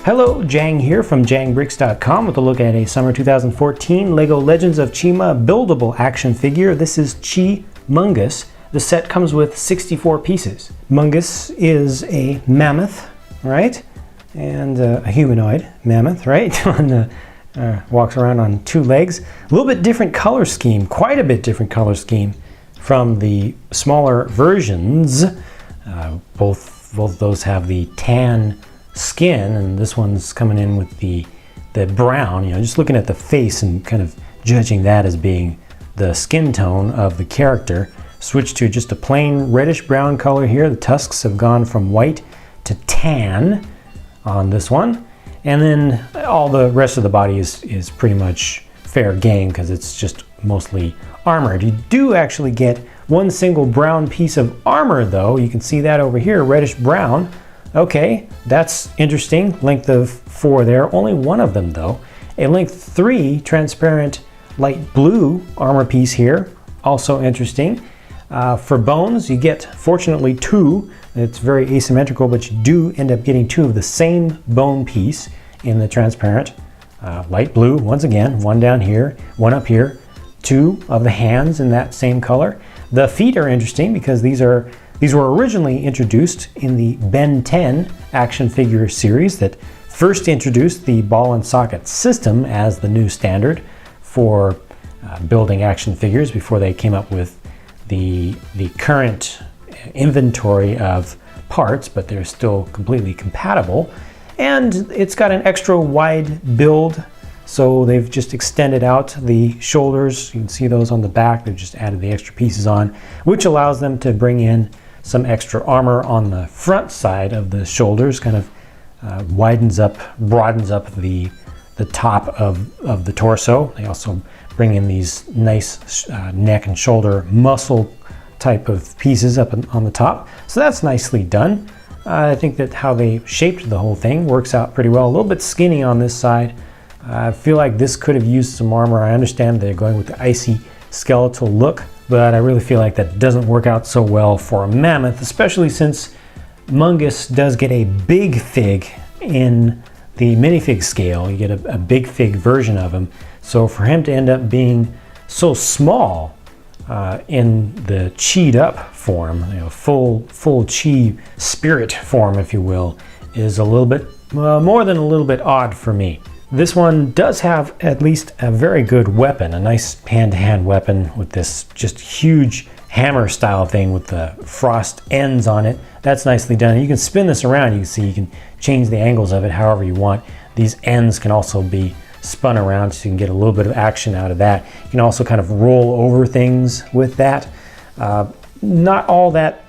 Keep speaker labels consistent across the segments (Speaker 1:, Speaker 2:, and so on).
Speaker 1: Hello, Jang here from jangbricks.com with a look at a summer 2014 LEGO Legends of Chima buildable action figure. This is Chi Mungus. The set comes with 64 pieces. Mungus is a mammoth, right? And a humanoid mammoth, right? Walks around on two legs. A little bit different color scheme, quite a bit different color scheme from the smaller versions. Both of those have the tan skin, and this one's coming in with the brown. You know, just looking at the face and kind of judging that as being the skin tone of the character. Switch to just a plain reddish brown color here. The tusks have gone from white to tan on this one, and then all the rest of the body is pretty much fair game because it's just mostly armored. You do actually get one single brown piece of armor though. You can see that over here, reddish brown. Okay, that's interesting. Length of 4 there, only one of them though. A length 3 transparent light blue armor piece here, also interesting. For bones, you get, fortunately, 2. It's very asymmetrical, but you do end up getting 2 of the same bone piece in the transparent light blue. Once again, one down here, one up here, 2 of the hands in that same color. The feet are interesting because these were originally introduced in the Ben 10 action figure series that first introduced the ball and socket system as the new standard for building action figures before they came up with the current inventory of parts, but they're still completely compatible. And it's got an extra wide build, so they've just extended out the shoulders. You can see those on the back. They've just added the extra pieces on, which allows them to bring in some extra armor on the front side of the shoulders, kind of broadens up the top of the torso. They also bring in these nice neck and shoulder muscle type of pieces up on the top. So that's nicely done. I think that how they shaped the whole thing works out pretty well. A little bit skinny on this side. I feel like this could have used some armor. I understand they're going with the icy skeletal look, but I really feel like that doesn't work out so well for a mammoth, especially since Mungus does get a big fig in the minifig scale. You get a big fig version of him. So for him to end up being so small in the chi'd up form, you know, full chi spirit form, if you will, is a little bit, more than a little bit odd for me. This one does have at least a very good weapon, a nice hand-to-hand weapon with this just huge hammer style thing with the frost ends on it. That's nicely done. You can spin this around. You can see you can change the angles of it however you want. These ends can also be spun around so you can get a little bit of action out of that. You can also kind of roll over things with that. Not all that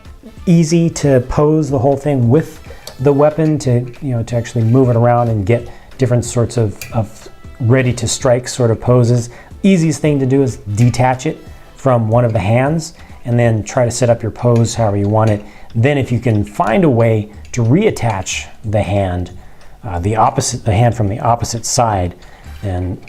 Speaker 1: easy to pose the whole thing with the weapon to actually move it around and get different sorts of ready to strike sort of poses. Easiest thing to do is detach it from one of the hands and then try to set up your pose however you want it. Then if you can find a way to reattach the hand, the hand from the opposite side, then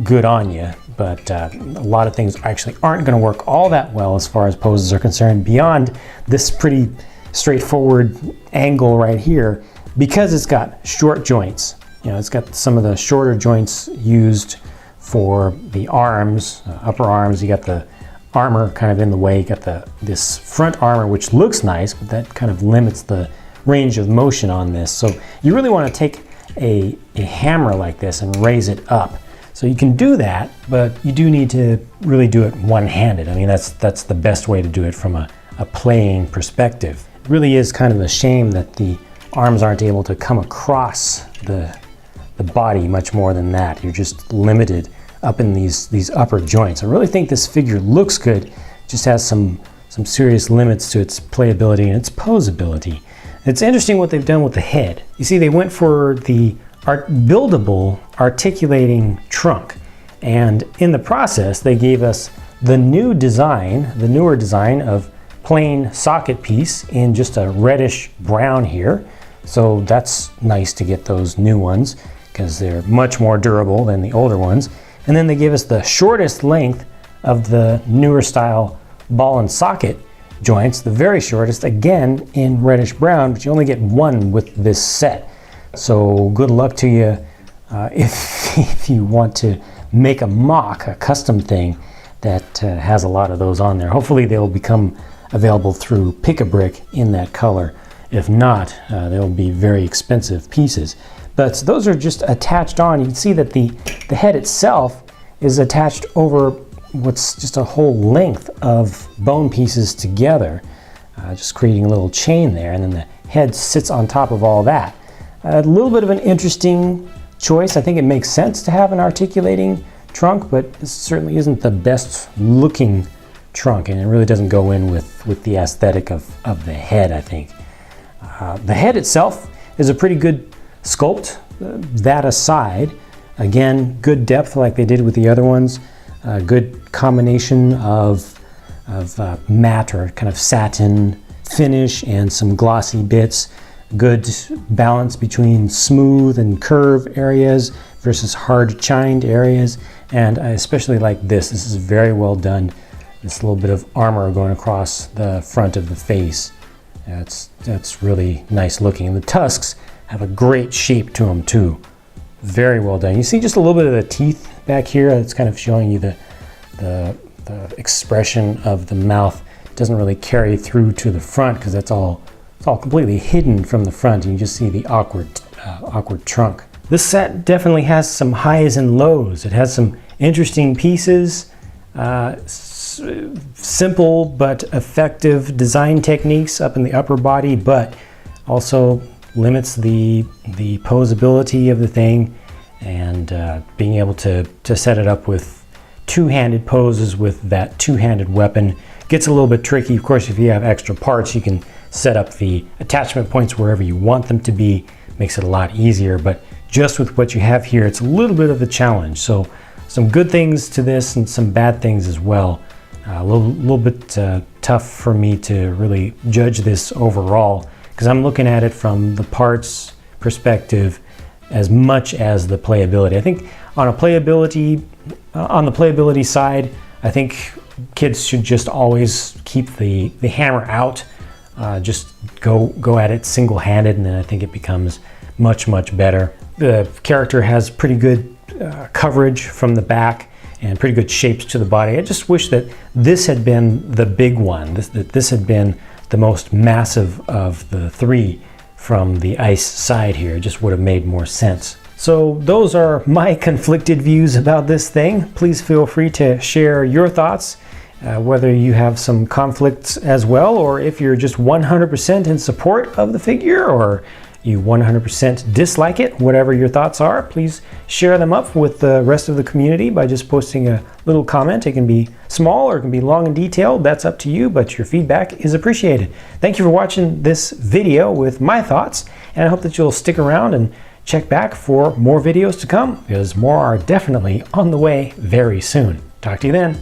Speaker 1: good on you. But a lot of things actually aren't going to work all that well as far as poses are concerned beyond this pretty straightforward angle right here, because it's got short joints. It's got some of the shorter joints used for the arms, upper arms. You got the armor kind of in the way. You got this front armor, which looks nice, but that kind of limits the range of motion on this. So you really want to take a hammer like this and raise it up. So you can do that, but you do need to really do it one-handed. I mean, that's the best way to do it from a playing perspective. It really is kind of a shame that the arms aren't able to come across the body much more than that. You're just limited up in these upper joints. I really think this figure looks good, just has some serious limits to its playability and its posability. It's interesting what they've done with the head. You see, they went for the buildable articulating trunk, and in the process they gave us the newer design of plain socket piece in just a reddish brown here. So that's nice to get those new ones because they're much more durable than the older ones. And then they gave us the shortest length of the newer style ball and socket joints, the very shortest, again in reddish brown, but you only get one with this set. So good luck to you if you want to make a custom thing that has a lot of those on there. Hopefully they'll become available through Pick-a-Brick in that color. If not, they'll be very expensive pieces. But those are just attached on. You can see that the head itself is attached over what's just a whole length of bone pieces together, just creating a little chain there, and then the head sits on top of all that. A little bit of an interesting choice. I think it makes sense to have an articulating trunk, but this certainly isn't the best looking trunk, and it really doesn't go in with the aesthetic of the head, I think. The head itself is a pretty good sculpt. That aside, again, good depth like they did with the other ones. Good combination of matte or kind of satin finish and some glossy bits. Good balance between smooth and curve areas versus hard chined areas. And I especially like this. This is very well done. This little bit of armor going across the front of the face. That's really nice looking. And the tusks have a great shape to them too. Very well done. You see just a little bit of the teeth back here. That's kind of showing you the expression of the mouth. It doesn't really carry through to the front because it's all completely hidden from the front. You just see the awkward trunk. This set definitely has some highs and lows. It has some interesting pieces, simple but effective design techniques up in the upper body, but also limits the posability of the thing, and being able to set it up with two-handed poses with that two-handed weapon gets a little bit tricky. Of course, if you have extra parts, you can set up the attachment points wherever you want them to be. Makes it a lot easier, but just with what you have here, it's a little bit of a challenge. So some good things to this and some bad things as well. A little bit tough for me to really judge this overall, because I'm looking at it from the parts perspective as much as the playability. I think on the playability side, I think kids should just always keep the hammer out, just go at it single-handed, and then I think it becomes much better. The character has pretty good coverage from the back and pretty good shapes to the body. I just wish that this had been the big one, that this had been the most massive of the three from the ice side here. It just would have made more sense. So those are my conflicted views about this thing. Please feel free to share your thoughts, whether you have some conflicts as well, or if you're just 100% in support of the figure, or you 100% dislike it. Whatever your thoughts are, please share them up with the rest of the community by just posting a little comment. It can be small or it can be long and detailed. That's up to you, but your feedback is appreciated. Thank you for watching this video with my thoughts, and I hope that you'll stick around and check back for more videos to come, because more are definitely on the way very soon. Talk to you then.